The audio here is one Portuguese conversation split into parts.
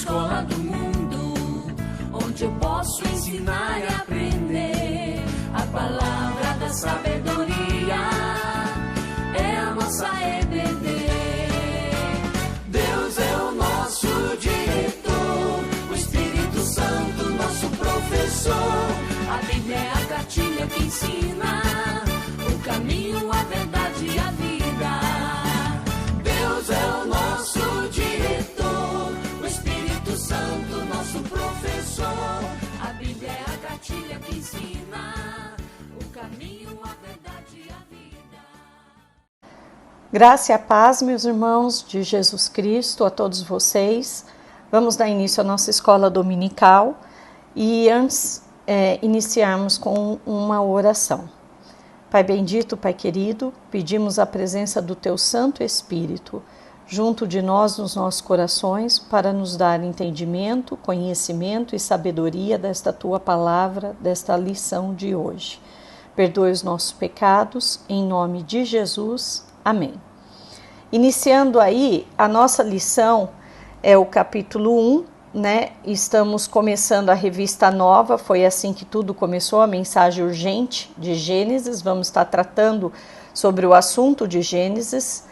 escola do mundo, onde eu posso ensinar e aprender. A palavra da sabedoria é a nossa EBD. Deus é o nosso diretor, o Espírito Santo nosso professor. A Bíblia é a cartilha que ensina o caminho, a verdade e a vida. Deus é o nosso diretor, o Espírito Santo nosso professor. A Bíblia é a cartilha que ensina o caminho, a verdade e a vida. Graça e a paz, meus irmãos, de Jesus Cristo, a todos vocês. Vamos dar início à nossa escola dominical e antes iniciarmos com uma oração. Pai bendito, Pai querido, pedimos a presença do Teu Santo Espírito junto de nós nos nossos corações para nos dar entendimento, conhecimento e sabedoria desta Tua palavra, desta lição de hoje. Perdoe os nossos pecados, em nome de Jesus. Amém. Iniciando aí, a nossa lição é o capítulo 1, né? Estamos começando a revista nova, foi assim que tudo começou, a mensagem urgente de Gênesis. Vamos estar tratando sobre o assunto de Gênesis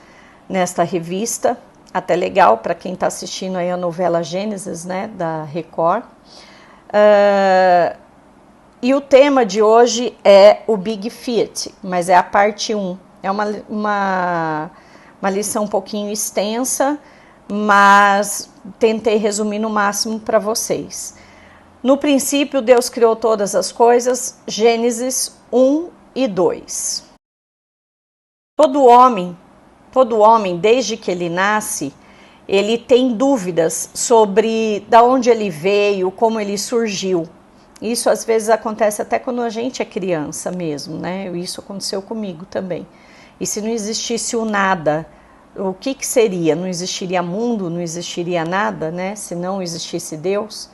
nesta revista, até legal para quem está assistindo aí a novela Gênesis, né, da Record. E o tema de hoje é o Big Fiat, mas é a parte 1. É uma lição um pouquinho extensa, mas tentei resumir no máximo para vocês. No princípio, Deus criou todas as coisas, Gênesis 1 e 2. Todo homem, desde que ele nasce, ele tem dúvidas sobre de onde ele veio, como ele surgiu. Isso às vezes acontece até quando a gente é criança mesmo, né? Isso aconteceu comigo também. E se não existisse o nada, o que seria? Não existiria mundo, não existiria nada, né? Se não existisse Deus.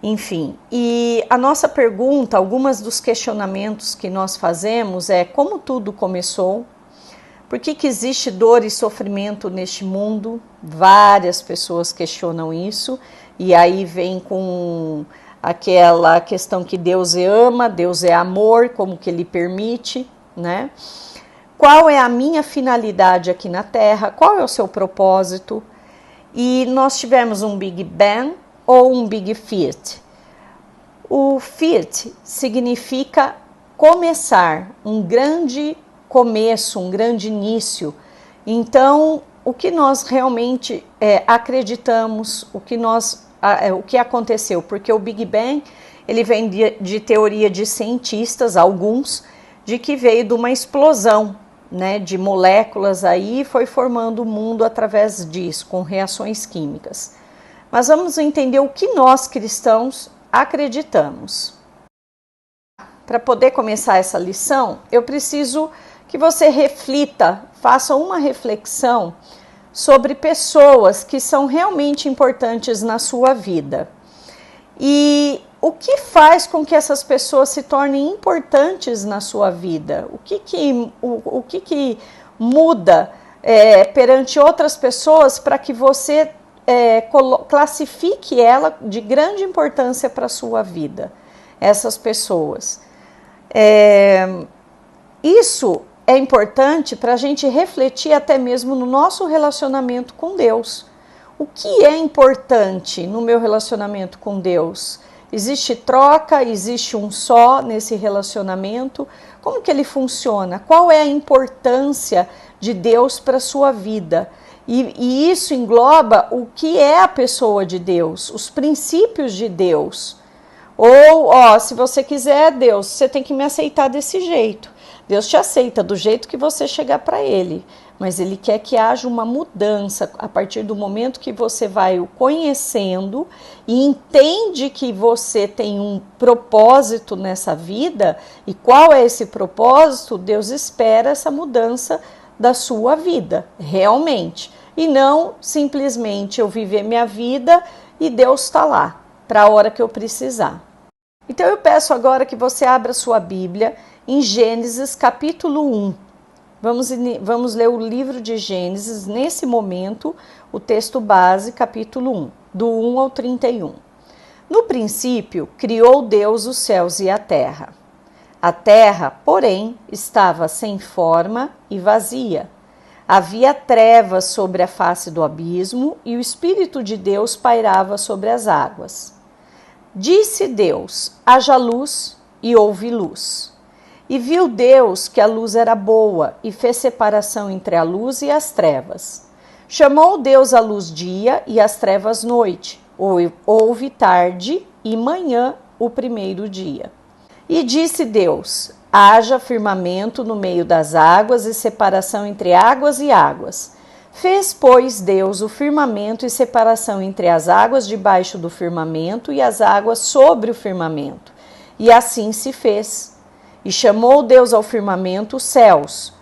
Enfim, e a nossa pergunta, algumas dos questionamentos que nós fazemos é como tudo começou, por que existe dor e sofrimento neste mundo? Várias pessoas questionam isso, e aí vem com aquela questão que Deus ama, Deus é amor, como que Ele permite, né? Qual é a minha finalidade aqui na Terra? Qual é o seu propósito? E nós tivemos um Big Bang ou um Big Fiat. O Fiat significa começar, um grande começo, um grande início. Então, o que nós realmente acreditamos, o que aconteceu? Porque o Big Bang ele vem de teoria de cientistas, alguns, de que veio de uma explosão, né, de moléculas aí, foi formando o mundo através disso, com reações químicas. Mas vamos entender o que nós cristãos acreditamos. Para poder começar essa lição, eu preciso que você reflita, faça uma reflexão sobre pessoas que são realmente importantes na sua vida. E o que faz com que essas pessoas se tornem importantes na sua vida? O que muda perante outras pessoas para que você classifique ela de grande importância para a sua vida? Essas pessoas. Isso é importante para a gente refletir até mesmo no nosso relacionamento com Deus. O que é importante no meu relacionamento com Deus? Existe troca? Existe um só nesse relacionamento? Como que ele funciona? Qual é a importância de Deus para a sua vida? E isso engloba o que é a pessoa de Deus, os princípios de Deus. Ou, se você quiser, Deus, você tem que me aceitar desse jeito. Deus te aceita do jeito que você chegar para Ele, mas Ele quer que haja uma mudança a partir do momento que você vai o conhecendo e entende que você tem um propósito nessa vida. E qual é esse propósito? Deus espera essa mudança da sua vida, realmente. E não simplesmente eu viver minha vida e Deus está lá para a hora que eu precisar. Então eu peço agora que você abra sua Bíblia em Gênesis capítulo 1. Vamos ler o livro de Gênesis, nesse momento, o texto base, capítulo 1. do 1 ao 31. No princípio, criou Deus os céus e a terra. A terra, porém, estava sem forma e vazia. Havia trevas sobre a face do abismo e o Espírito de Deus pairava sobre as águas. Disse Deus: haja luz, e houve luz. E viu Deus que a luz era boa, e fez separação entre a luz e as trevas. Chamou Deus a luz dia e as trevas noite. Houve tarde e manhã o primeiro dia. E disse Deus: haja firmamento no meio das águas e separação entre águas e águas. Fez, pois, Deus o firmamento e separação entre as águas debaixo do firmamento e as águas sobre o firmamento. E assim se fez. E chamou Deus ao firmamento os céus.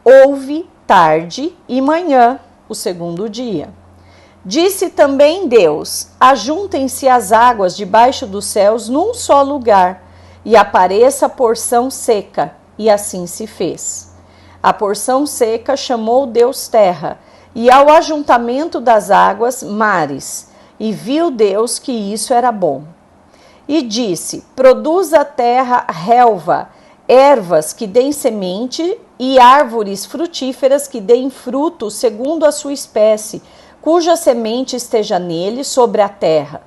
Houve tarde e manhã o segundo dia. Disse também Deus: ajuntem-se as águas debaixo dos céus num só lugar, e apareça a porção seca. E assim se fez. A porção seca chamou Deus terra, e ao ajuntamento das águas, mares. E viu Deus que isso era bom. E disse: produz a terra relva, ervas que deem semente, e árvores frutíferas que deem fruto segundo a sua espécie, cuja semente esteja nele sobre a terra.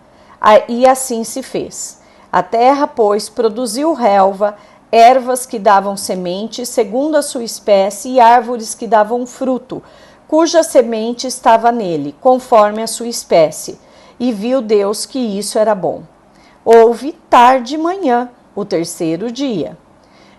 E assim se fez. A terra, pois, produziu relva, ervas que davam semente segundo a sua espécie, e árvores que davam fruto, cuja semente estava nele, conforme a sua espécie. E viu Deus que isso era bom. Houve tarde e manhã, o terceiro dia.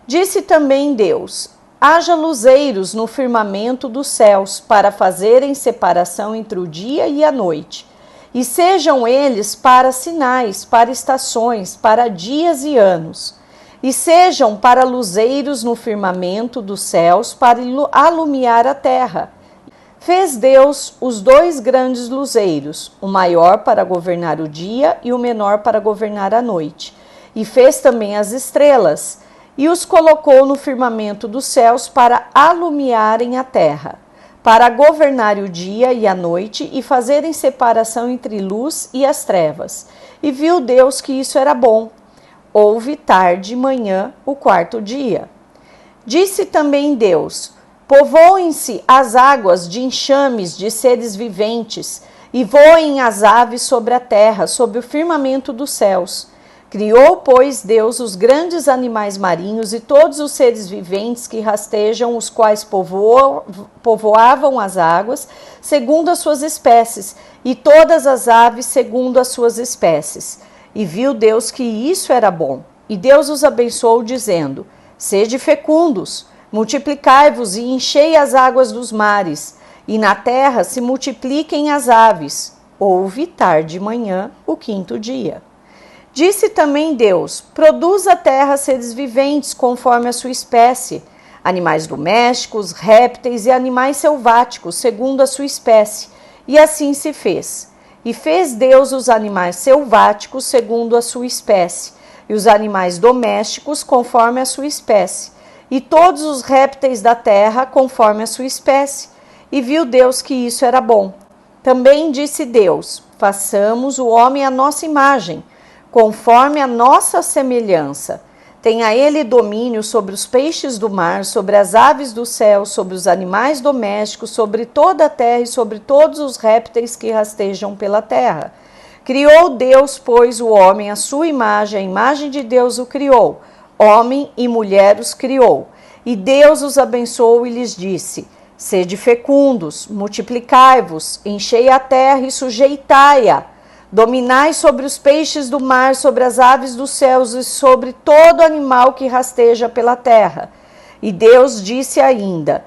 Disse também Deus: haja luzeiros no firmamento dos céus, para fazerem separação entre o dia e a noite. E sejam eles para sinais, para estações, para dias e anos. E sejam para luzeiros no firmamento dos céus, para alumiar a terra. Fez Deus os dois grandes luzeiros, o maior para governar o dia e o menor para governar a noite. E fez também as estrelas, e os colocou no firmamento dos céus para alumiarem a terra, para governar o dia e a noite e fazerem separação entre luz e as trevas. E viu Deus que isso era bom. Houve tarde e manhã o quarto dia. Disse também Deus: povoem-se as águas de enxames de seres viventes, e voem as aves sobre a terra, sobre o firmamento dos céus. Criou, pois, Deus os grandes animais marinhos e todos os seres viventes que rastejam, os quais povoavam as águas, segundo as suas espécies, e todas as aves segundo as suas espécies. E viu Deus que isso era bom. E Deus os abençoou, dizendo: sede fecundos, multiplicai-vos e enchei as águas dos mares, e na terra se multipliquem as aves. Houve tarde e manhã o quinto dia. Disse também Deus: produz a terra seres viventes conforme a sua espécie, animais domésticos, répteis e animais selváticos, segundo a sua espécie. E assim se fez. E fez Deus os animais selváticos segundo a sua espécie, e os animais domésticos conforme a sua espécie, e todos os répteis da terra conforme a sua espécie. E viu Deus que isso era bom. Também disse Deus: façamos o homem à nossa imagem, conforme a nossa semelhança. Tenha ele domínio sobre os peixes do mar, sobre as aves do céu, sobre os animais domésticos, sobre toda a terra e sobre todos os répteis que rastejam pela terra. Criou Deus, pois, o homem à sua imagem, a imagem de Deus o criou. Homem e mulher os criou. E Deus os abençoou e lhes disse: sede fecundos, multiplicai-vos, enchei a terra e sujeitai-a. Dominai sobre os peixes do mar, sobre as aves dos céus e sobre todo animal que rasteja pela terra. E Deus disse ainda: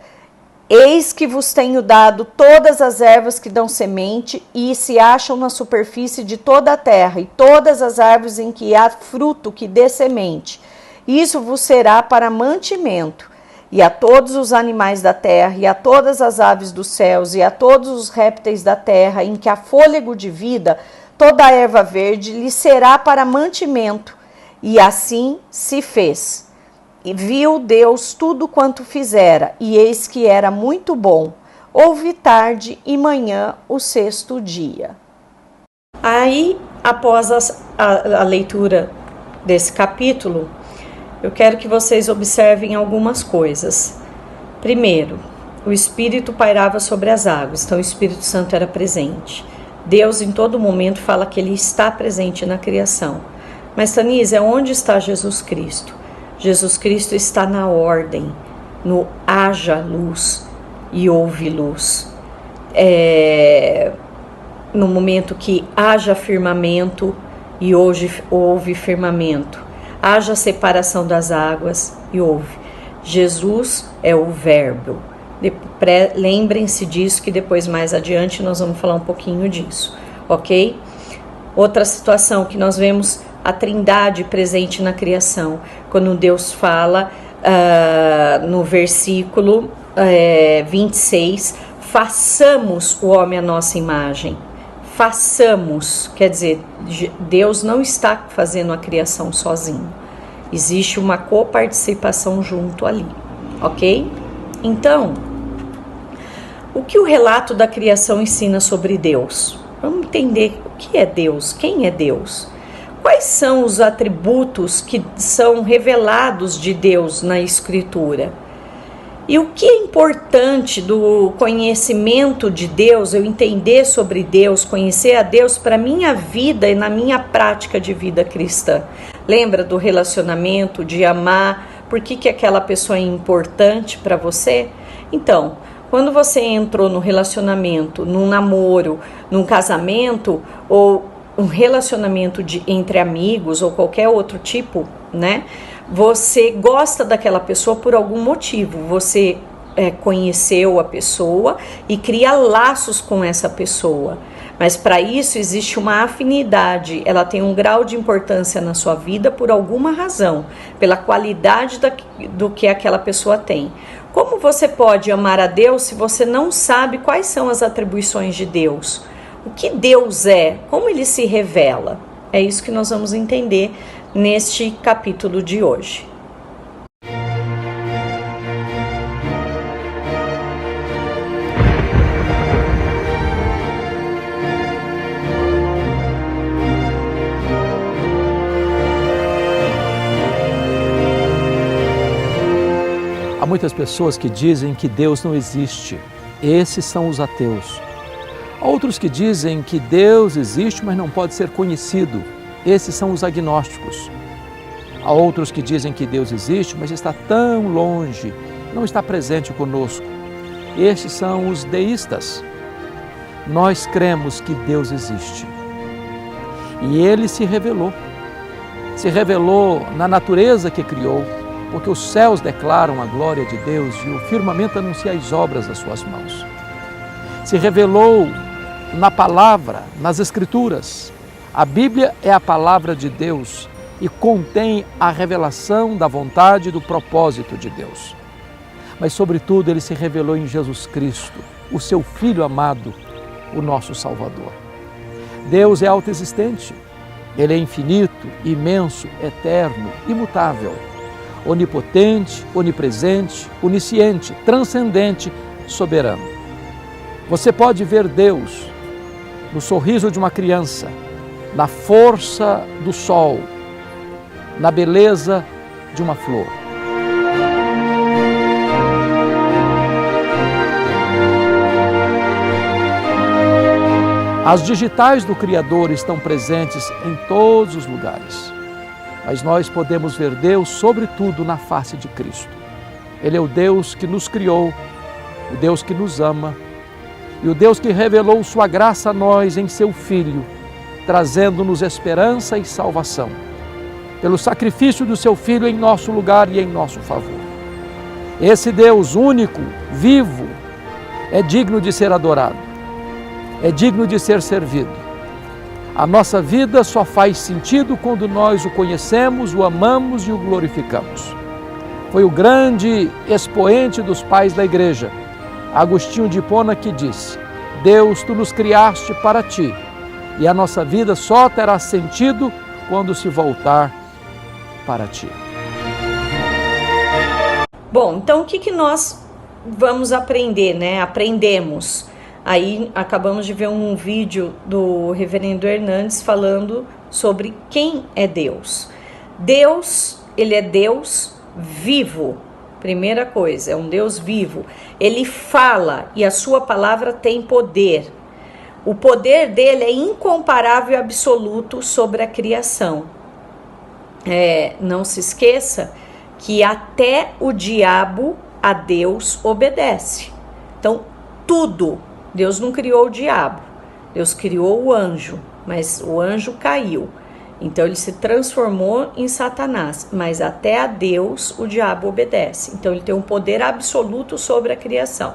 eis que vos tenho dado todas as ervas que dão semente e se acham na superfície de toda a terra, e todas as árvores em que há fruto que dê semente. Isso vos será para mantimento. E a todos os animais da terra, e a todas as aves dos céus, e a todos os répteis da terra, em que há fôlego de vida, toda a erva verde lhe será para mantimento. E assim se fez. E viu Deus tudo quanto fizera, e eis que era muito bom. Houve tarde e manhã o sexto dia. Aí, após a leitura desse capítulo, eu quero que vocês observem algumas coisas. Primeiro, o Espírito pairava sobre as águas, então o Espírito Santo era presente. Deus, em todo momento, fala que Ele está presente na criação. Mas, Tanise, onde está Jesus Cristo? Jesus Cristo está na ordem, no haja luz e houve luz. No momento que haja firmamento e hoje houve firmamento. Haja separação das águas e houve. Jesus é o verbo. Lembrem-se disso, que depois mais adiante nós vamos falar um pouquinho disso, ok? Outra situação que nós vemos a Trindade presente na criação, quando Deus fala no versículo 26, façamos o homem à nossa imagem. Façamos, quer dizer, Deus não está fazendo a criação sozinho. Existe uma coparticipação junto ali, ok? Então, o que o relato da criação ensina sobre Deus? Vamos entender o que é Deus, quem é Deus. Quais são os atributos que são revelados de Deus na Escritura? E o que é importante do conhecimento de Deus, eu entender sobre Deus, conhecer a Deus para a minha vida e na minha prática de vida cristã? Lembra do relacionamento, de amar? Por que aquela pessoa é importante para você? Então, quando você entrou no relacionamento, num namoro, num casamento ou um relacionamento entre amigos ou qualquer outro tipo, né? Você gosta daquela pessoa por algum motivo. Você conheceu a pessoa e cria laços com essa pessoa. Mas para isso existe uma afinidade. Ela tem um grau de importância na sua vida por alguma razão, pela qualidade do que aquela pessoa tem. Como você pode amar a Deus se você não sabe quais são as atribuições de Deus? O que Deus é? Como Ele se revela? É isso que nós vamos entender neste capítulo de hoje. Há muitas pessoas que dizem que Deus não existe. Esses são os ateus. Há outros que dizem que Deus existe, mas não pode ser conhecido. Esses são os agnósticos. Há outros que dizem que Deus existe, mas está tão longe, não está presente conosco. Estes são os deístas. Nós cremos que Deus existe. E Ele se revelou. Se revelou na natureza que criou, porque os céus declaram a glória de Deus e o firmamento anuncia as obras das suas mãos. Se revelou na palavra, nas Escrituras. A Bíblia é a palavra de Deus e contém a revelação da vontade e do propósito de Deus. Mas, sobretudo, Ele se revelou em Jesus Cristo, o seu Filho amado, o nosso Salvador. Deus é autoexistente. Ele é infinito, imenso, eterno, imutável, onipotente, onipresente, onisciente, transcendente, soberano. Você pode ver Deus no sorriso de uma criança, na força do sol, na beleza de uma flor. As digitais do Criador estão presentes em todos os lugares, mas nós podemos ver Deus, sobretudo, na face de Cristo. Ele é o Deus que nos criou, o Deus que nos ama e o Deus que revelou sua graça a nós em seu Filho, trazendo-nos esperança e salvação, pelo sacrifício do seu Filho em nosso lugar e em nosso favor. Esse Deus único, vivo, é digno de ser adorado, é digno de ser servido. A nossa vida só faz sentido quando nós o conhecemos, o amamos e o glorificamos. Foi o grande expoente dos pais da igreja, Agostinho de Hipona, que disse: Deus, tu nos criaste para ti, e a nossa vida só terá sentido quando se voltar para ti. Bom, então o que nós vamos aprender, né? Aprendemos Aí acabamos de ver um vídeo do reverendo Hernandes falando sobre quem é Deus. Deus, ele é Deus vivo. Primeira coisa, é um Deus vivo. Ele fala e a sua palavra tem poder. O poder dele é incomparável e absoluto sobre a criação. Não se esqueça que até o diabo a Deus obedece. Então, tudo. Deus não criou o diabo. Deus criou o anjo, mas o anjo caiu. Então, ele se transformou em Satanás. Mas até a Deus o diabo obedece. Então, ele tem um poder absoluto sobre a criação.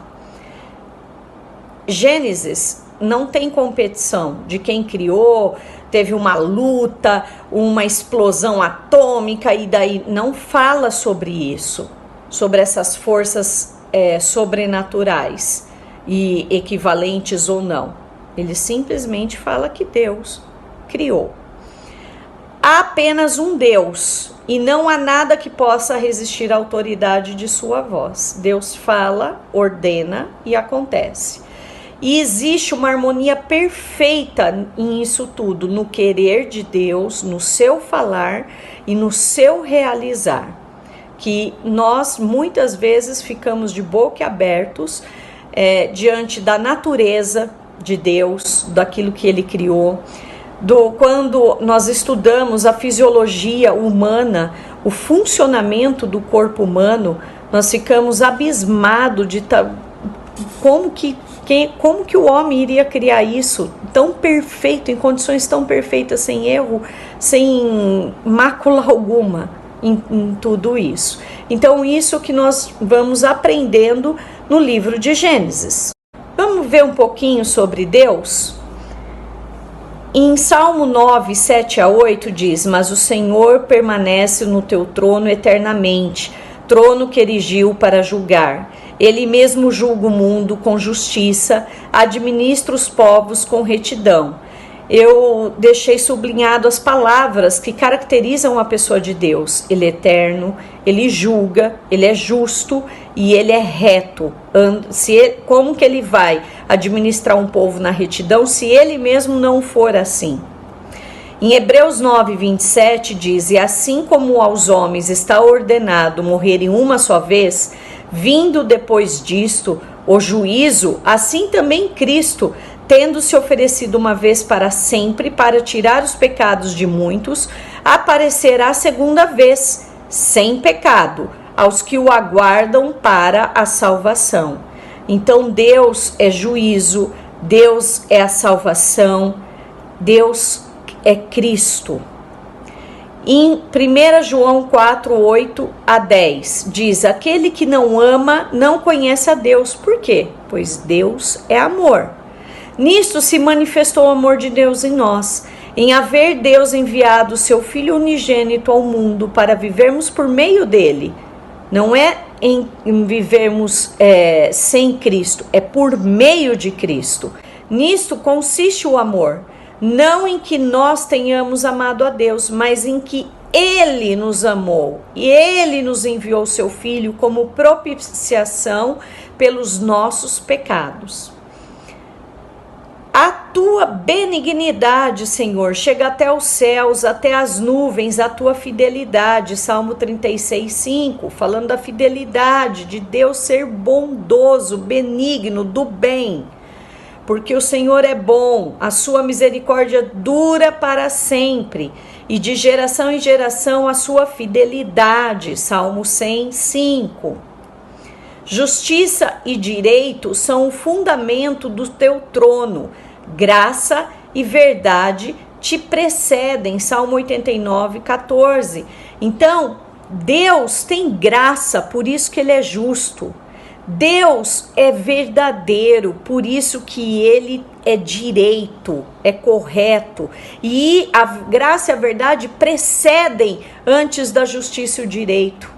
Gênesis não tem competição de quem criou, teve uma luta, uma explosão atômica, e daí não fala sobre isso, sobre essas forças sobrenaturais e equivalentes ou não. Ele simplesmente fala que Deus criou. Há apenas um Deus e não há nada que possa resistir à autoridade de sua voz. Deus fala, ordena e acontece. E existe uma harmonia perfeita em isso tudo, no querer de Deus, no seu falar e no seu realizar. Que nós muitas vezes ficamos de boca abertos diante da natureza de Deus, daquilo que Ele criou. Quando nós estudamos a fisiologia humana, o funcionamento do corpo humano, nós ficamos abismados de como que o homem iria criar isso tão perfeito, em condições tão perfeitas, sem erro, sem mácula alguma em tudo isso. Então, isso que nós vamos aprendendo no livro de Gênesis. Vamos ver um pouquinho sobre Deus? Em Salmo 9, 7 a 8 diz: mas o Senhor permanece no teu trono eternamente, trono que erigiu para julgar. Ele mesmo julga o mundo com justiça, administra os povos com retidão. Eu deixei sublinhado as palavras que caracterizam a pessoa de Deus. Ele é eterno, ele julga, ele é justo e ele é reto. Como que ele vai administrar um povo na retidão se ele mesmo não for assim? Em Hebreus 9, 27 diz: e assim como aos homens está ordenado morrerem uma só vez, vindo depois disto o juízo, assim também Cristo, tendo se oferecido uma vez para sempre para tirar os pecados de muitos, aparecerá segunda vez, sem pecado, aos que o aguardam para a salvação. Então Deus é juízo, Deus é a salvação, Deus é Cristo. Em 1 João 4, 8 a 10, diz: aquele que não ama não conhece a Deus. Por quê? Pois Deus é amor. Nisto se manifestou o amor de Deus em nós, em haver Deus enviado o seu Filho unigênito ao mundo para vivermos por meio dele. Não é em vivermos sem Cristo, é por meio de Cristo. Nisto consiste o amor. Não em que nós tenhamos amado a Deus, mas em que Ele nos amou e Ele nos enviou seu Filho como propiciação pelos nossos pecados. A tua benignidade, Senhor, chega até os céus, até as nuvens, a tua fidelidade. Salmo 36, 5, falando da fidelidade de Deus ser bondoso, benigno, do bem. Porque o Senhor é bom, a sua misericórdia dura para sempre, e de geração em geração a sua fidelidade. Salmo 100, 5. Justiça e direito são o fundamento do teu trono, graça e verdade te precedem. Salmo 89, 14. Então, Deus tem graça, por isso que Ele é justo. Deus é verdadeiro, por isso que Ele é direito, é correto. E a graça e a verdade precedem antes da justiça e o direito.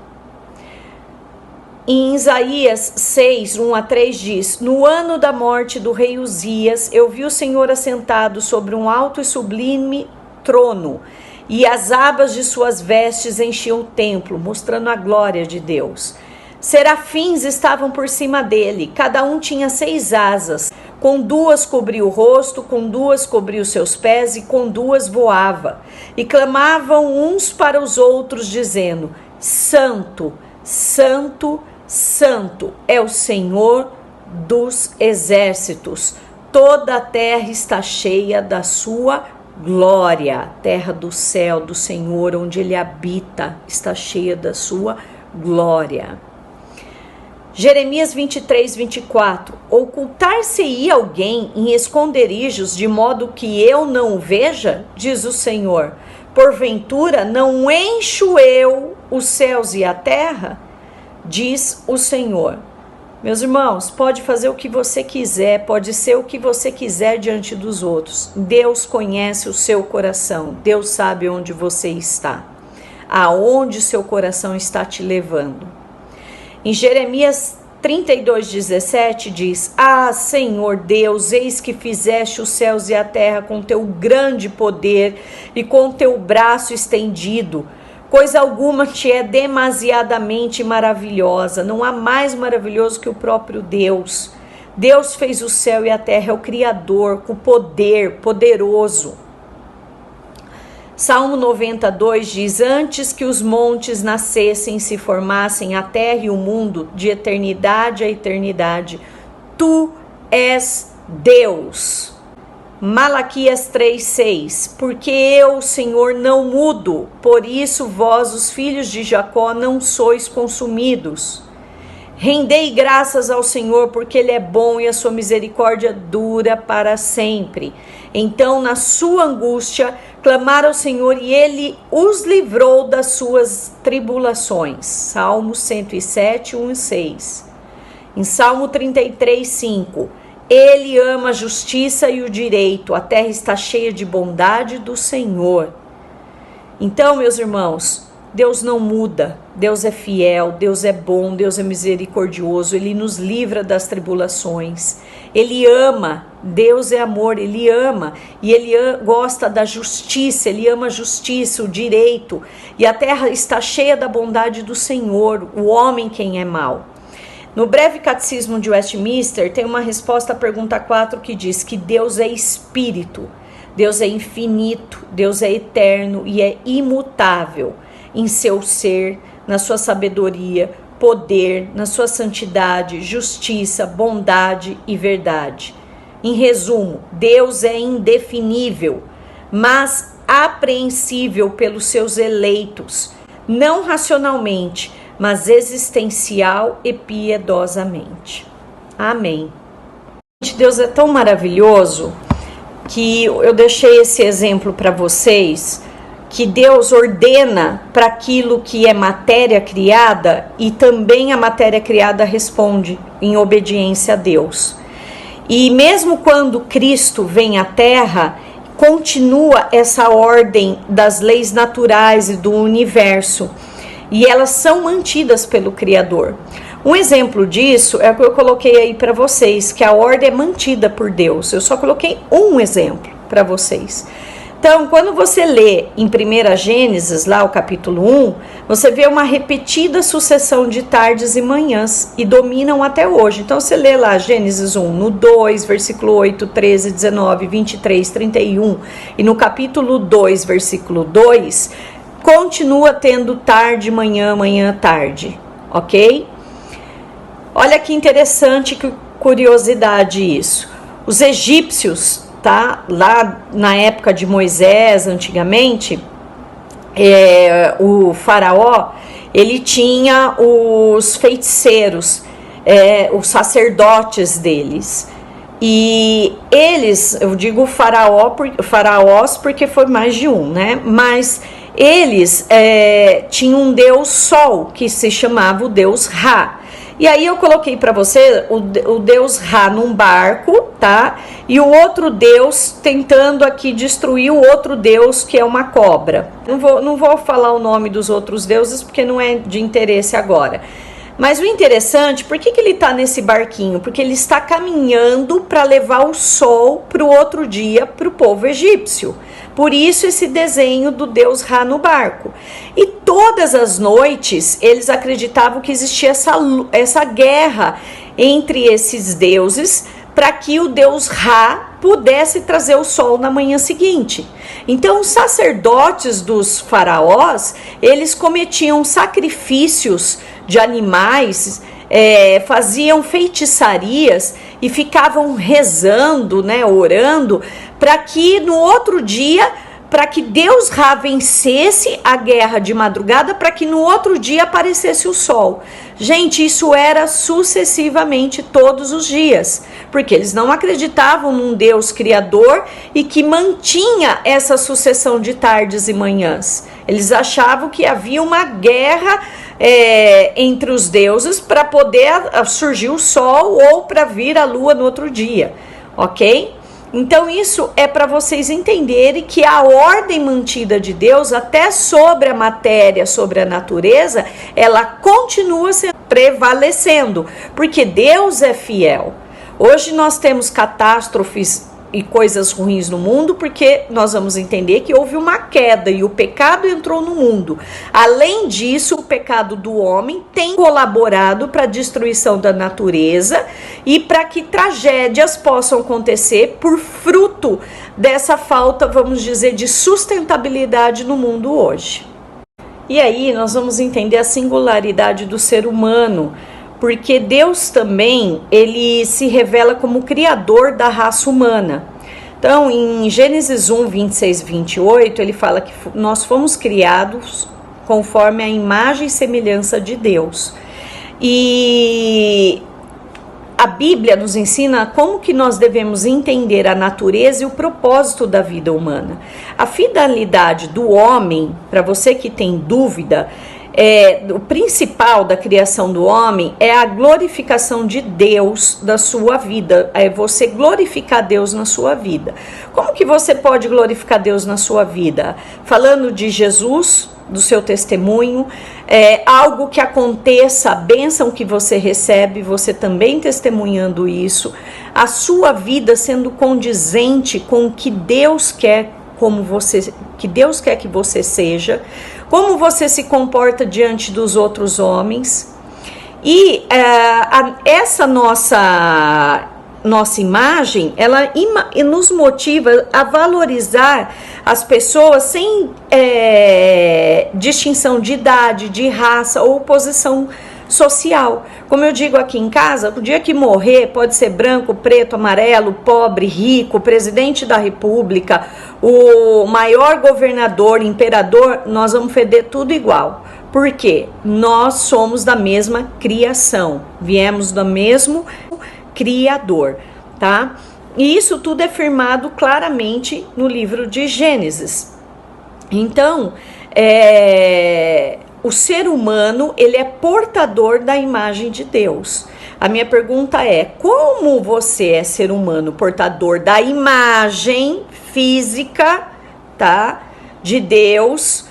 Em Isaías 6, 1 a 3 diz: no ano da morte do rei Uzias, eu vi o Senhor assentado sobre um alto e sublime trono, e as abas de suas vestes enchiam o templo, mostrando a glória de Deus. Serafins estavam por cima dele, cada um tinha 6 asas, Com 2 cobria o rosto, com 2 cobria os seus pés, e com 2 voava. E clamavam uns para os outros, dizendo: Santo, Santo, Santo é o Senhor dos exércitos. Toda a terra está cheia da sua glória. A terra do céu, do Senhor, onde Ele habita, está cheia da sua glória. Jeremias 23, 24. Ocultar-se-ia alguém em esconderijos, de modo que eu não o veja? Diz o Senhor. Porventura não encho eu os céus e a terra? Diz o Senhor. Meus irmãos, pode fazer o que você quiser, pode ser o que você quiser diante dos outros. Deus conhece o seu coração, Deus sabe onde você está, aonde seu coração está te levando. Em Jeremias 32, 17 diz: Ah, Senhor Deus, eis que fizeste os céus e a terra com teu grande poder e com teu braço estendido. Coisa alguma te é demasiadamente maravilhosa. Não há mais maravilhoso que o próprio Deus. Deus fez o céu e a terra, é o Criador, com poder, poderoso. Salmo 92 diz: Antes que os montes nascessem e se formassem, a terra e o mundo, de eternidade a eternidade, tu és Deus. Malaquias 3:6. Porque eu, Senhor, não mudo, por isso vós, os filhos de Jacó, não sois consumidos. Rendei graças ao Senhor, porque Ele é bom e a sua misericórdia dura para sempre. Então, na sua angústia, clamaram ao Senhor e Ele os livrou das suas tribulações. Salmo 107, 1 e 6. Em Salmo 33, 5. Ele ama a justiça e o direito, a terra está cheia de bondade do Senhor. Então, meus irmãos, Deus não muda, Deus é fiel, Deus é bom, Deus é misericordioso, Ele nos livra das tribulações. Ele ama, Deus é amor, Ele ama, e Ele gosta da justiça, Ele ama a justiça, o direito, e a terra está cheia da bondade do Senhor, o homem quem é mau. No breve catecismo de Westminster, tem uma resposta à pergunta 4 que diz que Deus é espírito, Deus é infinito, Deus é eterno e é imutável em seu ser, na sua sabedoria, poder, na sua santidade, justiça, bondade e verdade. Em resumo, Deus é indefinível, mas apreensível pelos seus eleitos, não racionalmente, mas existencial e piedosamente. Amém. Deus é tão maravilhoso que eu deixei esse exemplo para vocês, que Deus ordena para aquilo que é matéria criada e também a matéria criada responde em obediência a Deus. E mesmo quando Cristo vem à Terra, continua essa ordem das leis naturais e do universo. E elas são mantidas pelo Criador. Um exemplo disso é o que eu coloquei aí para vocês, que a ordem é mantida por Deus. Eu só coloquei um exemplo para vocês. Então, quando você lê em 1 Gênesis, lá o capítulo 1, você vê uma repetida sucessão de tardes e manhãs, e dominam até hoje. Então, você lê lá Gênesis 1, no 2, versículo 8, 13, 19, 23, 31, e no capítulo 2, versículo 2, continua tendo tarde, manhã, manhã, tarde, ok? Olha que interessante, que curiosidade isso. Os egípcios, tá? Lá na época de Moisés, antigamente, o faraó, ele tinha os feiticeiros, os sacerdotes deles. E eles, eu digo faraós porque foi mais de um, né? Mas eles tinham um deus Sol, que se chamava o deus Ra. E aí eu coloquei para você o deus Ra num barco, tá? E o outro deus tentando aqui destruir o outro deus, que é uma cobra. Não vou falar o nome dos outros deuses, porque não é de interesse agora. Mas o interessante, por que ele está nesse barquinho? Porque ele está caminhando para levar o sol para o outro dia para o povo egípcio. Por isso esse desenho do deus Ra no barco. E todas as noites eles acreditavam que existia essa guerra entre esses deuses para que o deus Ra pudesse trazer o sol na manhã seguinte. Então, os sacerdotes dos faraós, eles cometiam sacrifícios de animais, faziam feitiçarias e ficavam rezando, né, orando, para que no outro dia, para que Deus Ra vencesse a guerra de madrugada, para que no outro dia aparecesse o sol. Gente, isso era sucessivamente todos os dias, porque eles não acreditavam num Deus criador e que mantinha essa sucessão de tardes e manhãs. Eles achavam que havia uma guerra entre os deuses para poder surgir o sol ou para vir a lua no outro dia, ok? Então isso é para vocês entenderem que a ordem mantida de Deus, até sobre a matéria, sobre a natureza, ela continua prevalecendo, porque Deus é fiel. Hoje nós temos catástrofes e coisas ruins no mundo, porque nós vamos entender que houve uma queda e o pecado entrou no mundo. Além disso, o pecado do homem tem colaborado para a destruição da natureza e para que tragédias possam acontecer por fruto dessa falta, vamos dizer, de sustentabilidade no mundo hoje. E aí nós vamos entender a singularidade do ser humano, porque Deus também, ele se revela como criador da raça humana. Então, em Gênesis 1, 26 e 28, ele fala que nós fomos criados conforme a imagem e semelhança de Deus. E a Bíblia nos ensina como que nós devemos entender a natureza e o propósito da vida humana. A finalidade do homem, para você que tem dúvida, o principal da criação do homem é a glorificação de Deus da sua vida, é você glorificar Deus na sua vida. Como que você pode glorificar Deus na sua vida? Falando de Jesus, do seu testemunho, algo que aconteça, a bênção que você recebe, você também testemunhando isso, a sua vida sendo condizente com o que Deus quer, que Deus quer que você seja, como você se comporta diante dos outros homens. E essa nossa imagem, ela nos motiva a valorizar as pessoas sem distinção de idade, de raça ou posição social. Como eu digo aqui em casa, o dia que morrer pode ser branco, preto, amarelo, pobre, rico, presidente da república, o maior governador, imperador, nós vamos feder tudo igual. Por quê? Nós somos da mesma criação, viemos do mesmo Criador, tá? E isso tudo é firmado claramente no livro de Gênesis. Então, o ser humano, ele é portador da imagem de Deus. A minha pergunta é, como você é ser humano, portador da imagem física, tá, de Deus,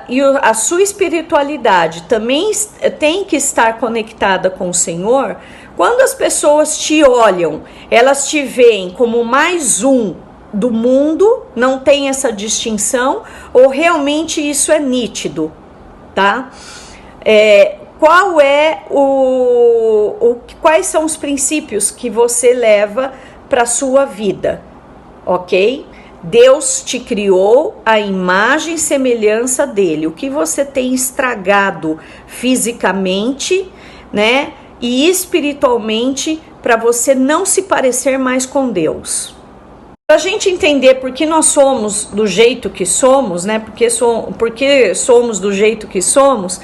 e a sua espiritualidade também tem que estar conectada com o Senhor? Quando as pessoas te olham, elas te veem como mais um do mundo, não tem essa distinção, ou realmente isso é nítido, tá? Quais são os princípios que você leva para a sua vida, ok? Deus te criou à imagem e semelhança dele. O que você tem estragado fisicamente, né, e espiritualmente para você não se parecer mais com Deus? Para a gente entender por que nós somos do jeito que somos, né? Porque somos do jeito que somos,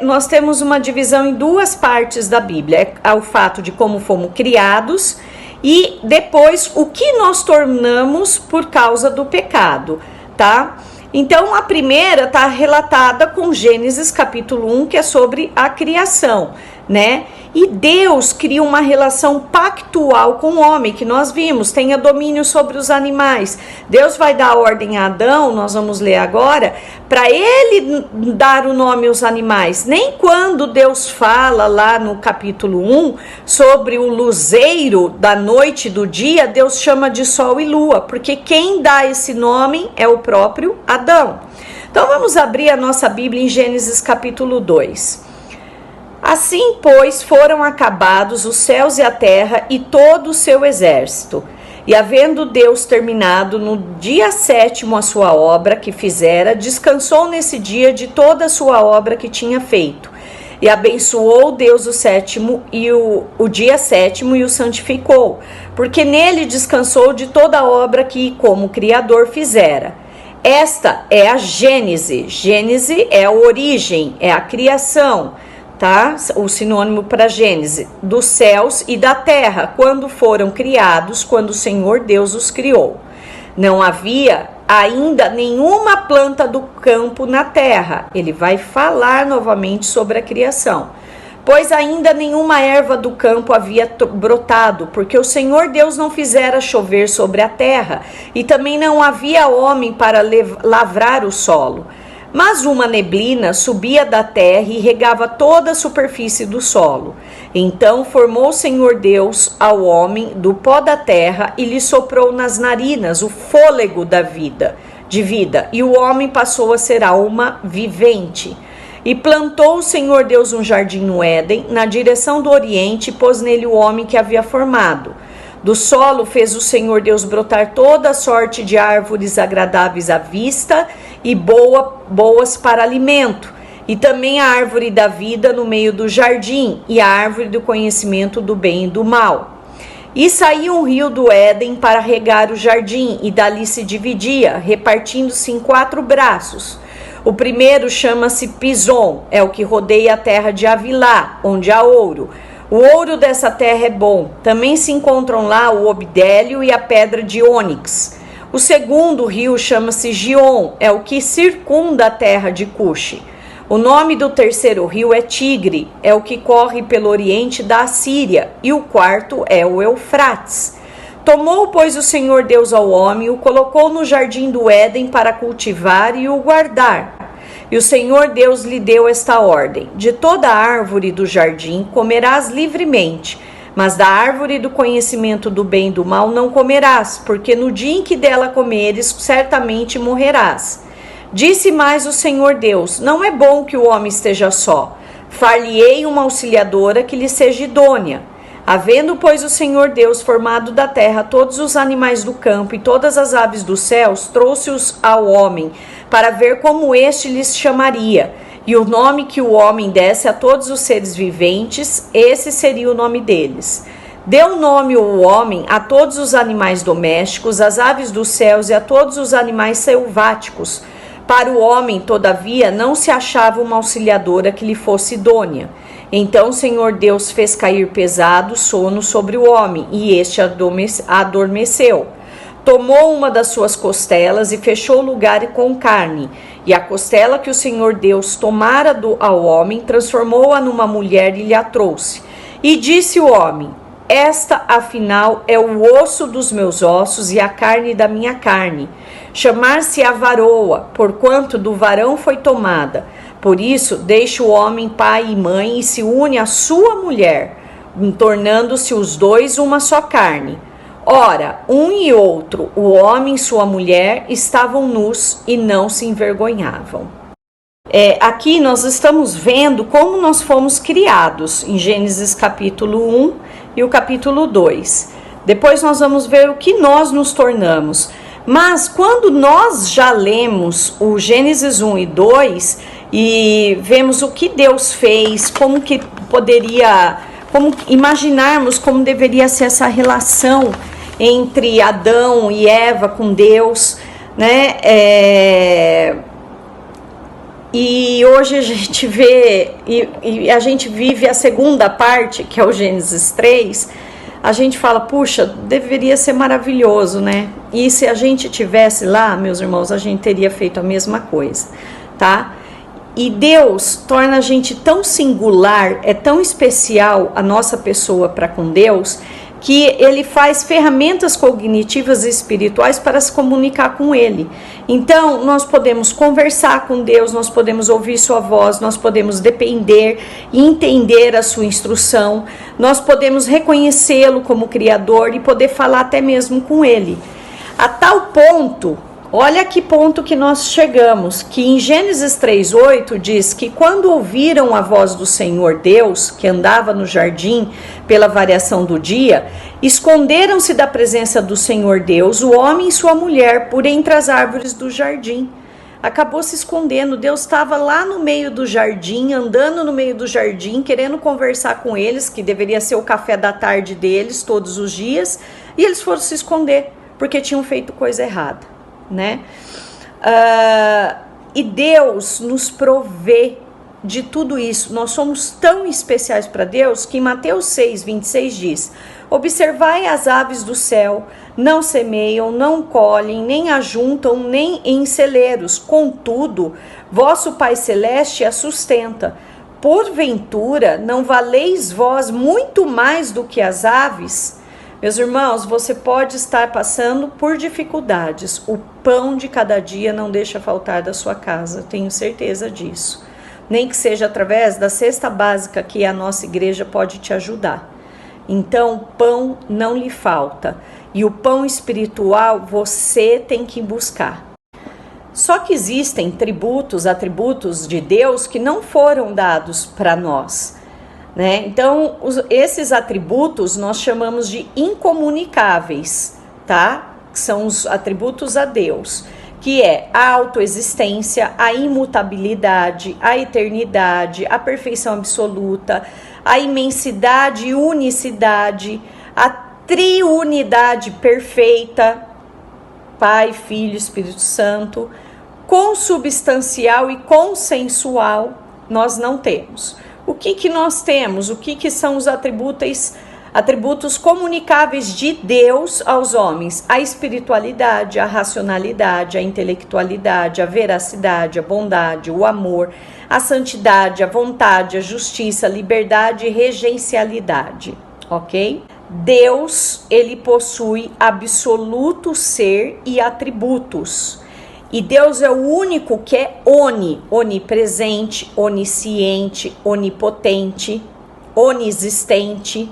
nós temos uma divisão em duas partes da Bíblia. O fato de como fomos criados e depois o que nós tornamos por causa do pecado, tá? Então a primeira está relatada com Gênesis capítulo 1, que é sobre a criação, né? E Deus cria uma relação pactual com o homem, que nós vimos, tenha domínio sobre os animais. Deus vai dar ordem a Adão, nós vamos ler agora, para ele dar o nome aos animais. Nem quando Deus fala lá no capítulo 1 sobre o luzeiro da noite e do dia, Deus chama de sol e lua, porque quem dá esse nome é o próprio Adão. Então vamos abrir a nossa Bíblia em Gênesis capítulo 2. Assim, pois, foram acabados os céus e a terra e todo o seu exército. E havendo Deus terminado no dia 7º a sua obra que fizera, descansou nesse dia de toda a sua obra que tinha feito. E abençoou Deus o dia 7º e o santificou, porque nele descansou de toda a obra que, como Criador, fizera. Esta é a Gênese. Gênese é a origem, é a criação, tá? O sinônimo para Gênese, dos céus e da terra, quando foram criados, quando o Senhor Deus os criou. Não havia ainda nenhuma planta do campo na terra. Ele vai falar novamente sobre a criação. Pois ainda nenhuma erva do campo havia brotado, porque o Senhor Deus não fizera chover sobre a terra, e também não havia homem para lavrar o solo. Mas uma neblina subia da terra e regava toda a superfície do solo. Então formou o Senhor Deus ao homem do pó da terra e lhe soprou nas narinas o fôlego de vida, e o homem passou a ser alma vivente. E plantou o Senhor Deus um jardim no Éden, na direção do oriente, e pôs nele o homem que havia formado. Do solo fez o Senhor Deus brotar toda sorte de árvores agradáveis à vista e boas para alimento, e também a árvore da vida no meio do jardim, e a árvore do conhecimento do bem e do mal. E saía um rio do Éden para regar o jardim, e dali se dividia, repartindo-se em 4 braços. O primeiro chama-se Pison, é o que rodeia a terra de Avilá, onde há ouro. O ouro dessa terra é bom. Também se encontram lá o obidélio e a pedra de ônix. O segundo rio chama-se Gion, é o que circunda a terra de Cuxi. O nome do terceiro rio é Tigre, é o que corre pelo oriente da Assíria. E o quarto é o Eufrates. Tomou, pois, o Senhor Deus ao homem, o colocou no jardim do Éden para cultivar e o guardar. E o Senhor Deus lhe deu esta ordem: de toda árvore do jardim comerás livremente, mas da árvore do conhecimento do bem e do mal não comerás, porque no dia em que dela comeres, certamente morrerás. Disse mais o Senhor Deus: não é bom que o homem esteja só. Far-lhe-ei uma auxiliadora que lhe seja idônea. Havendo, pois, o Senhor Deus formado da terra todos os animais do campo e todas as aves dos céus, trouxe-os ao homem, para ver como este lhes chamaria. E o nome que o homem desse a todos os seres viventes, esse seria o nome deles. Deu nome o homem a todos os animais domésticos, às aves dos céus e a todos os animais selváticos. Para o homem, todavia, não se achava uma auxiliadora que lhe fosse idônea. Então o Senhor Deus fez cair pesado sono sobre o homem, e este adormeceu. Tomou uma das suas costelas e fechou o lugar com carne. E a costela que o Senhor Deus tomara ao homem, transformou-a numa mulher e lhe a trouxe. E disse o homem: esta, afinal, é o osso dos meus ossos e a carne da minha carne. Chamar-se-á varoa, porquanto do varão foi tomada. Por isso, deixa o homem pai e mãe e se une à sua mulher, tornando-se os dois uma só carne. Ora, um e outro, o homem e sua mulher, estavam nus e não se envergonhavam. Aqui nós estamos vendo como nós fomos criados, em Gênesis capítulo 1 e o capítulo 2. Depois nós vamos ver o que nós nos tornamos. Mas quando nós já lemos o Gênesis 1 e 2 e vemos o que Deus fez, como imaginarmos como deveria ser essa relação entre Adão e Eva com Deus, né? E hoje a gente vê, e a gente vive a segunda parte, que é o Gênesis 3, a gente fala, puxa, deveria ser maravilhoso, né? E se a gente tivesse lá, meus irmãos, a gente teria feito a mesma coisa, tá? E Deus torna a gente tão singular, é tão especial a nossa pessoa para com Deus, que Ele faz ferramentas cognitivas e espirituais para se comunicar com Ele. Então, nós podemos conversar com Deus, nós podemos ouvir sua voz, nós podemos depender e entender a sua instrução, nós podemos reconhecê-lo como Criador e poder falar até mesmo com Ele. A tal ponto, Olha que ponto que nós chegamos, que em Gênesis 3:8 diz que quando ouviram a voz do Senhor Deus, que andava no jardim pela variação do dia, esconderam-se da presença do Senhor Deus, o homem e sua mulher, por entre as árvores do jardim. Acabou se escondendo. Deus estava lá no meio do jardim, andando no meio do jardim, querendo conversar com eles, que deveria ser o café da tarde deles todos os dias, e eles foram se esconder, porque tinham feito coisa errada, né? E Deus nos provê de tudo isso. Nós somos tão especiais para Deus que em Mateus 6:26 diz: observai as aves do céu, não semeiam, não colhem, nem ajuntam, nem em celeiros, contudo, vosso Pai Celeste a sustenta. Porventura, não valeis vós muito mais do que as aves? Meus irmãos, você pode estar passando por dificuldades. O pão de cada dia não deixa faltar da sua casa, tenho certeza disso. Nem que seja através da cesta básica que a nossa igreja pode te ajudar. Então, pão não lhe falta. E o pão espiritual você tem que buscar. Só que existem atributos de Deus que não foram dados para nós, né? Então, esses atributos nós chamamos de incomunicáveis, tá? São os atributos a Deus, que é a autoexistência, a imutabilidade, a eternidade, a perfeição absoluta, a imensidade e unicidade, a triunidade perfeita, Pai, Filho, Espírito Santo, consubstancial e consensual, nós não temos. O que nós temos? O que são os atributos comunicáveis de Deus aos homens? A espiritualidade, a racionalidade, a intelectualidade, a veracidade, a bondade, o amor, a santidade, a vontade, a justiça, a liberdade e regencialidade, ok? Deus, ele possui absoluto ser e atributos. E Deus é o único que é onipresente, onisciente, onipotente, onisistente,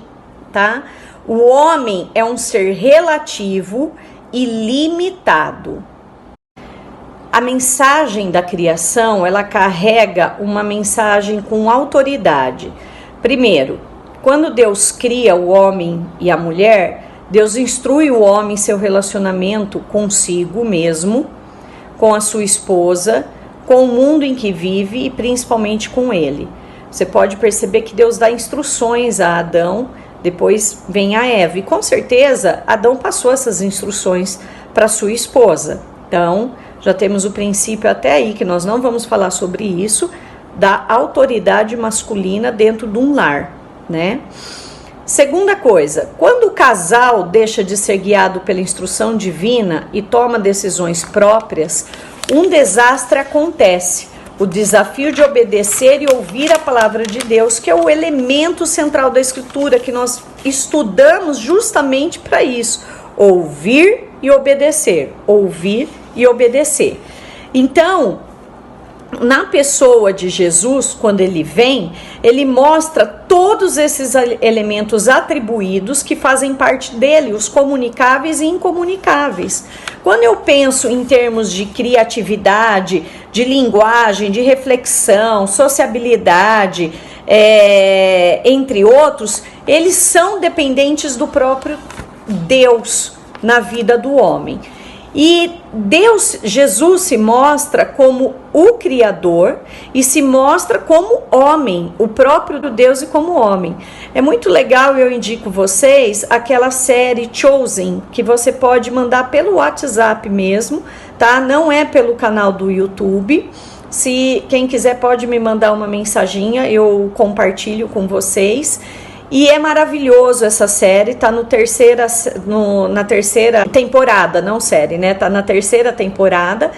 tá? O homem é um ser relativo e limitado. A mensagem da criação, ela carrega uma mensagem com autoridade. Primeiro, quando Deus cria o homem e a mulher, Deus instrui o homem em seu relacionamento consigo mesmo, com a sua esposa, com o mundo em que vive e principalmente com ele. Você pode perceber que Deus dá instruções a Adão, depois vem a Eva. E com certeza, Adão passou essas instruções para sua esposa. Então, já temos o princípio até aí, que nós não vamos falar sobre isso, da autoridade masculina dentro de um lar, né? Segunda coisa, quando o casal deixa de ser guiado pela instrução divina e toma decisões próprias, um desastre acontece. O desafio de obedecer e ouvir a palavra de Deus, que é o elemento central da Escritura, que nós estudamos justamente para isso. Ouvir e obedecer. Ouvir e obedecer. Então, na pessoa de Jesus, quando ele vem, ele mostra todos esses elementos atribuídos que fazem parte dele, os comunicáveis e incomunicáveis. Quando eu penso em termos de criatividade, de linguagem, de reflexão, sociabilidade, entre outros, eles são dependentes do próprio Deus na vida do homem. E Jesus se mostra como o Criador e se mostra como homem, o próprio Deus e como homem. É muito legal, eu indico vocês aquela série Chosen, que você pode mandar pelo WhatsApp mesmo, tá? Não é pelo canal do YouTube. Se quem quiser pode me mandar uma mensaginha, eu compartilho com vocês. E é maravilhoso essa série, tá na terceira temporada, não série, né? Tá na terceira temporada.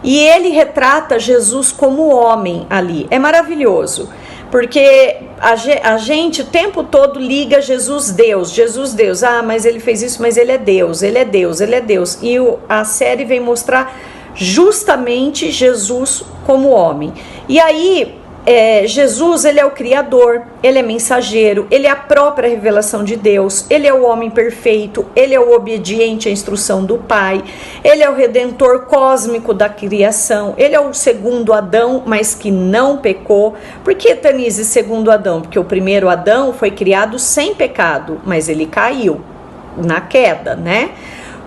E ele retrata Jesus como homem ali. É maravilhoso, porque a gente o tempo todo liga Jesus Deus. Ah, mas ele fez isso, mas ele é Deus, ele é Deus, ele é Deus. E a série vem mostrar justamente Jesus como homem. E aí, Jesus, ele é o Criador, ele é mensageiro, ele é a própria revelação de Deus, ele é o homem perfeito, ele é o obediente à instrução do Pai, ele é o redentor cósmico da criação, ele é o segundo Adão, mas que não pecou. Por que, Tanise, segundo Adão? Porque o primeiro Adão foi criado sem pecado, mas ele caiu na queda, né?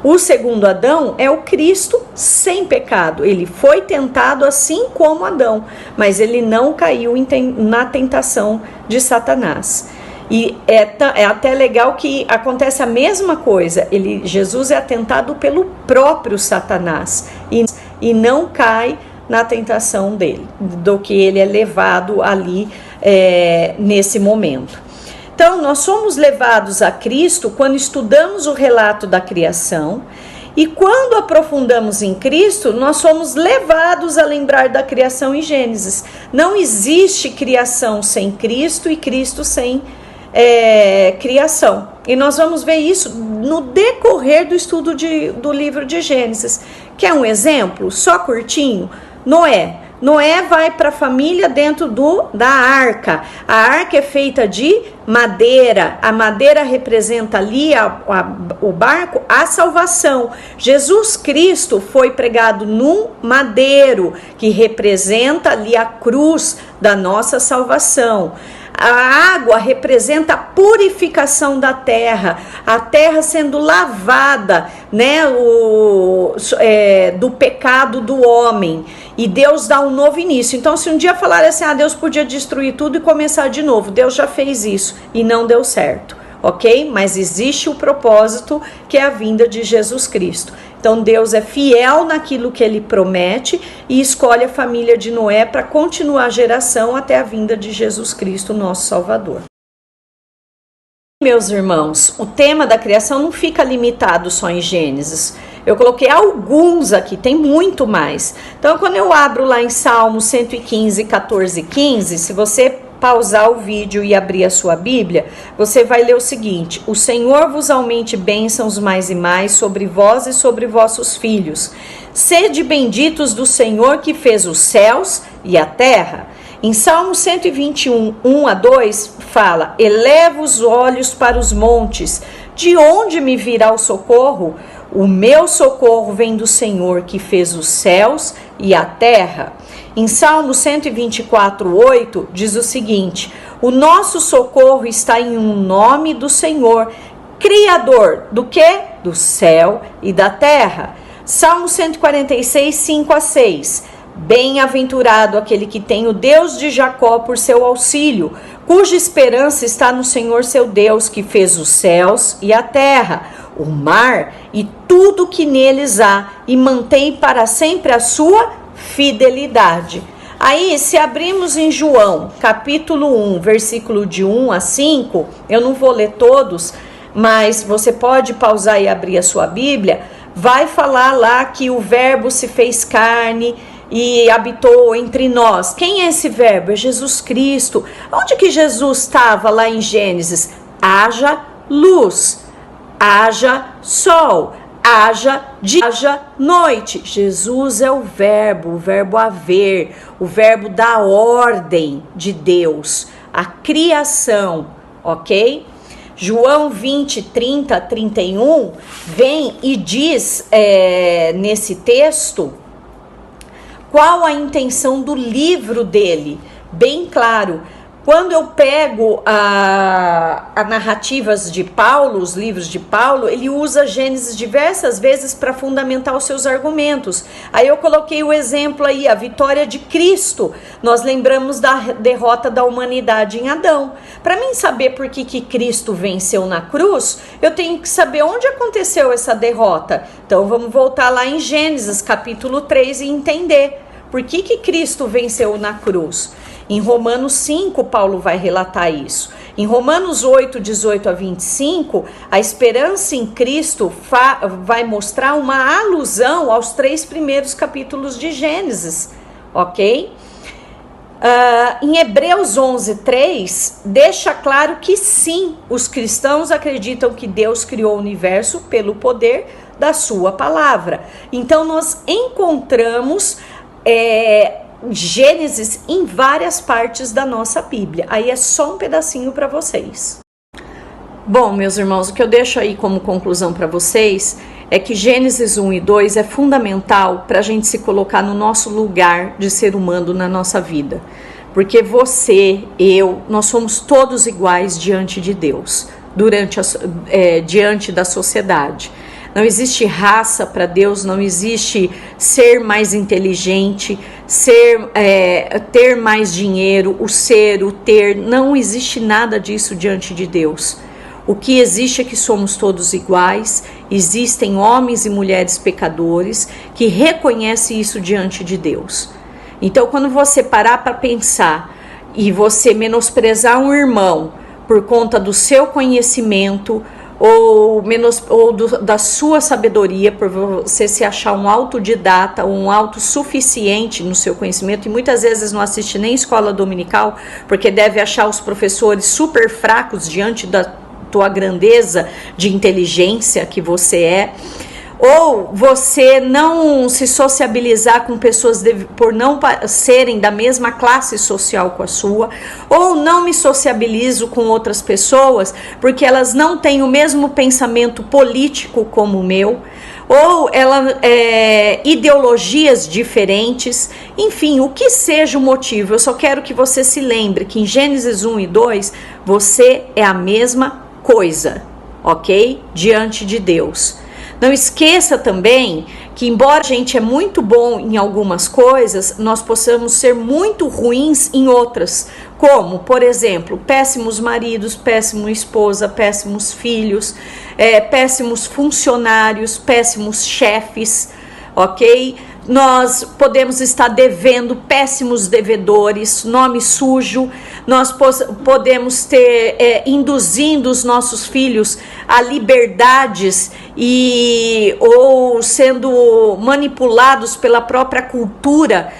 O segundo Adão é o Cristo sem pecado. Ele foi tentado assim como Adão, mas ele não caiu na tentação de Satanás. E é até legal que acontece a mesma coisa. Jesus é tentado pelo próprio Satanás e não cai na tentação dele, do que ele é levado ali nesse momento. Então, nós somos levados a Cristo quando estudamos o relato da criação, e quando aprofundamos em Cristo, nós somos levados a lembrar da criação em Gênesis. Não existe criação sem Cristo e Cristo sem criação. E nós vamos ver isso no decorrer do estudo do livro de Gênesis. Quer um exemplo? Só curtinho? Noé vai para a família dentro da arca. A arca é feita de madeira. A madeira representa ali o barco, a salvação. Jesus Cristo foi pregado num madeiro, que representa ali a cruz da nossa salvação. A água representa a purificação da terra, a terra sendo lavada, né, do pecado do homem, e Deus dá um novo início. Então, se um dia falar assim, Deus podia destruir tudo e começar de novo, Deus já fez isso e não deu certo, ok? Mas existe o propósito, que é a vinda de Jesus Cristo. Então, Deus é fiel naquilo que ele promete e escolhe a família de Noé para continuar a geração até a vinda de Jesus Cristo, nosso Salvador. Meus irmãos, o tema da criação não fica limitado só em Gênesis. Eu coloquei alguns aqui, tem muito mais. Então, quando eu abro lá em Salmo 115, 14, 15, se você pausar o vídeo e abrir a sua Bíblia, você vai ler o seguinte: o Senhor vos aumente bênçãos mais e mais sobre vós e sobre vossos filhos. Sede benditos do Senhor que fez os céus e a terra. Em Salmo 121, 1 a 2, fala: eleva os olhos para os montes, de onde me virá o socorro? O meu socorro vem do Senhor que fez os céus e a terra. Em Salmo 124, 8, diz o seguinte: o nosso socorro está em um nome do Senhor, Criador do quê? Do céu e da terra. Salmo 146, 5 a 6. Bem-aventurado aquele que tem o Deus de Jacó por seu auxílio, cuja esperança está no Senhor seu Deus, que fez os céus e a terra, o mar e tudo que neles há, e mantém para sempre a sua fidelidade. Aí, se abrimos em João, capítulo 1, versículo de 1 a 5, eu não vou ler todos, mas você pode pausar e abrir a sua Bíblia, vai falar lá que o verbo se fez carne e habitou entre nós. Quem é esse verbo? É Jesus Cristo. Onde que Jesus estava lá em Gênesis? Haja luz, haja sol, haja dia, haja noite. Jesus é o verbo haver, o verbo da ordem de Deus, a criação, ok? João 20, 30, 31 vem e diz nesse texto qual a intenção do livro dele, bem claro. Quando eu pego a narrativas de Paulo, os livros de Paulo, ele usa Gênesis diversas vezes para fundamentar os seus argumentos. Aí eu coloquei o exemplo aí, a vitória de Cristo. Nós lembramos da derrota da humanidade em Adão. Para mim saber por que Cristo venceu na cruz, eu tenho que saber onde aconteceu essa derrota. Então vamos voltar lá em Gênesis capítulo 3 e entender por que Cristo venceu na cruz. Em Romanos 5, Paulo vai relatar isso. Em Romanos 8, 18 a 25, a esperança em Cristo vai mostrar uma alusão aos 3 primeiros capítulos de Gênesis, ok? Em Hebreus 11, 3, deixa claro que sim, os cristãos acreditam que Deus criou o universo pelo poder da sua palavra. Então, nós encontramos Gênesis em várias partes da nossa Bíblia. Aí é só um pedacinho para vocês. Bom, meus irmãos, o que eu deixo aí como conclusão para vocês é que Gênesis 1 e 2 é fundamental para a gente se colocar no nosso lugar de ser humano na nossa vida. Porque você, eu, nós somos todos iguais diante de Deus, diante da sociedade. Não existe raça para Deus, não existe ser mais inteligente, ter mais dinheiro, o ter, não existe nada disso diante de Deus. O que existe é que somos todos iguais, existem homens e mulheres pecadores que reconhecem isso diante de Deus. Então, quando você parar para pensar e você menosprezar um irmão por conta do seu conhecimento da sua sabedoria, por você se achar um autodidata, um autossuficiente no seu conhecimento, e muitas vezes não assiste nem escola dominical, porque deve achar os professores super fracos diante da tua grandeza de inteligência que você é, ou você não se sociabilizar com pessoas por não serem da mesma classe social com a sua, ou não me sociabilizo com outras pessoas porque elas não têm o mesmo pensamento político como o meu, ou ideologias diferentes, enfim, o que seja o motivo. Eu só quero que você se lembre que em Gênesis 1 e 2 você é a mesma coisa, ok? Diante de Deus. Não esqueça também que, embora a gente é muito bom em algumas coisas, nós possamos ser muito ruins em outras, como, por exemplo, péssimos maridos, péssima esposa, péssimos filhos, péssimos funcionários, péssimos chefes, ok? Nós podemos estar devendo, péssimos devedores, nome sujo. Nós podemos ter induzindo os nossos filhos a liberdades ou sendo manipulados pela própria cultura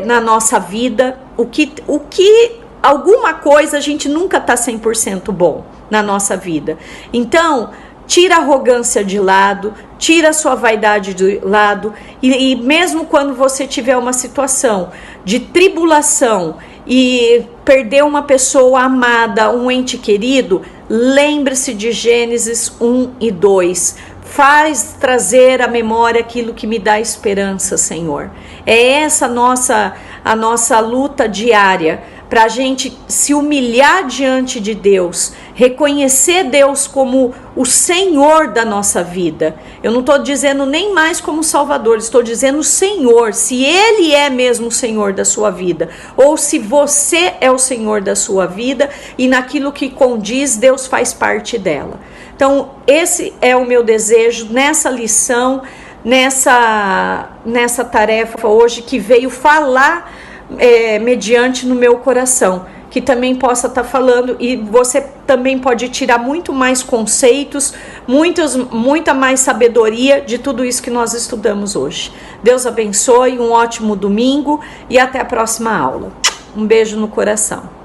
na nossa vida. Alguma coisa a gente nunca está 100% bom na nossa vida. Então, tira a arrogância de lado, tira a sua vaidade de lado, e mesmo quando você tiver uma situação de tribulação e perder uma pessoa amada, um ente querido, lembre-se de Gênesis 1 e 2. Faz trazer à memória aquilo que me dá esperança, Senhor. É essa a nossa luta diária, para a gente se humilhar diante de Deus, reconhecer Deus como o Senhor da nossa vida. Eu não estou dizendo nem mais como Salvador, estou dizendo Senhor, se Ele é mesmo o Senhor da sua vida, ou se você é o Senhor da sua vida, e naquilo que condiz, Deus faz parte dela. Então, esse é o meu desejo nessa lição, nessa tarefa hoje, que veio falar mediante no meu coração, que também possa estar falando, e você também pode tirar muito mais conceitos, muita mais sabedoria de tudo isso que nós estudamos hoje. Deus abençoe, um ótimo domingo e até a próxima aula. Um beijo no coração.